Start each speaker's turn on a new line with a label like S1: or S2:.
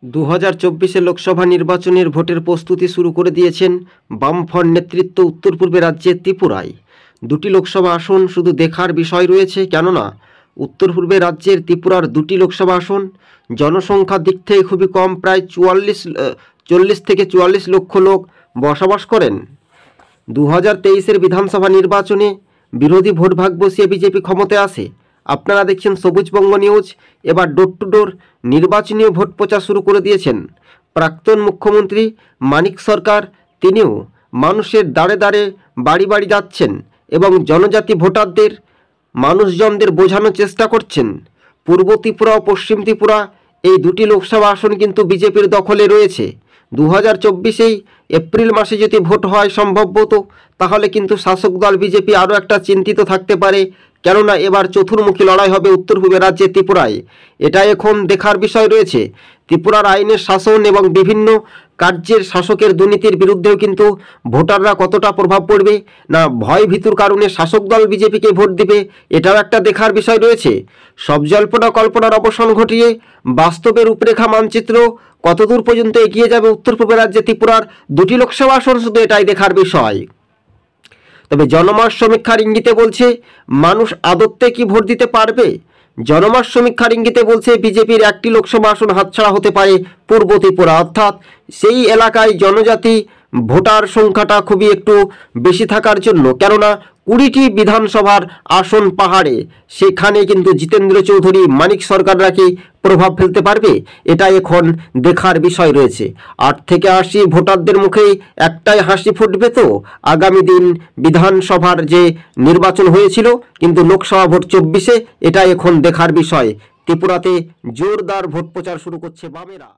S1: 2024 লোকসভা নির্বাচনের ভোটের প্রস্তুতি শুরু করে দিয়েছেন বামফ্রন্ট নেতৃত্ব উত্তর পূর্বে রাজ্যের ত্রিপুরায়। দুটি লোকসভা আসন শুধু দেখার বিষয় রয়েছে, কেননা উত্তর পূর্বে রাজ্যের ত্রিপুরার দুটি লোকসভা আসন জনসংখ্যার দিক থেকে খুবই কম, প্রায় 40 থেকে 44 লক্ষ লোক বসবাস করেন। 2023 বিধানসভা নির্বাচনে বিরোধী ভোট ভাগ বসিয়ে বিজেপি ক্ষমতায় আসে। আপনারা দেখছেন সবুজবঙ্গ নিউজ। এবার ডোর টু ডোর নির্বাচনী ভোট প্রচার শুরু করে দিয়েছেন প্রাক্তন মুখ্যমন্ত্রী মানিক সরকার। তিনিও মানুষের দাঁড়ে দাঁড়ে বাড়ি বাড়ি যাচ্ছেন এবং জনজাতি ভোটারদের মানুষজনদের বোঝানোর চেষ্টা করছেন। পূর্ব ত্রিপুরা ও পশ্চিম ত্রিপুরা এই দুটি লোকসভা আসন কিন্তু বিজেপির দখলে রয়েছে। 2024 এপ্রিল মাসে যদি ভোট হয় সম্ভবত, তাহলে কিন্তু শাসক দল বিজেপি আরও একটা চিন্তিত থাকতে পারে, কেননা এবার চতুর্মুখী লড়াই হবে উত্তর পূর্ব রাজ্যে ত্রিপুরায়। এটা এখন দেখার বিষয় রয়েছে। ত্রিপুরার আইনের শাসন এবং বিভিন্ন কার্যের শাসকের দুর্নীতির বিরুদ্ধেও কিন্তু ভোটাররা কতটা প্রভাব পড়বে, না ভয় ভীতুর কারণে শাসক দল বিজেপিকে ভোট দিবে, এটাও একটা দেখার বিষয় রয়েছে। সব জল্পনা কল্পনার অবসান ঘটিয়ে বাস্তবের রূপরেখা মানচিত্র কতদূর পর্যন্ত এগিয়ে যাবে উত্তর পূর্ব রাজ্যে ত্রিপুরার দুটি লোকসভা আসন, শুধু এটাই দেখার বিষয়। তবে জনমত সমীক্ষার ইঙ্গিতে বলছে মানুষ আদতে কি ভোট দিতে পারবে। জনমত সমীক্ষার ইঙ্গিতে বলছে বিজেপির একটি লোকসভা আসন হাতছাড়া হতে পারে পূর্ব ত্রিপুরা, অর্থাৎ সেই এলাকায় জনজাতি ভোটার সংখ্যাটা খুবই একটু বেশি থাকার জন্য, কেননা 20টি বিধানসভার আসন পাহাড়ে, সেখানে কিন্তু জিতেন্দ্র চৌধুরী মানিক সরকাররা কি প্রভাব ফেলতে পারবে, এটা এখন দেখার বিষয় রয়েছে। 8 থেকে 80 ভোটারদের মুখেই একটাই হাসি ফুটবে তো আগামী দিন বিধানসভার যে নির্বাচন হয়েছিল, কিন্তু লোকসভা ভোট 24 এটা এখন দেখার বিষয়। ত্রিপুরাতে জোরদার ভোট প্রচার শুরু করছে বামেরা।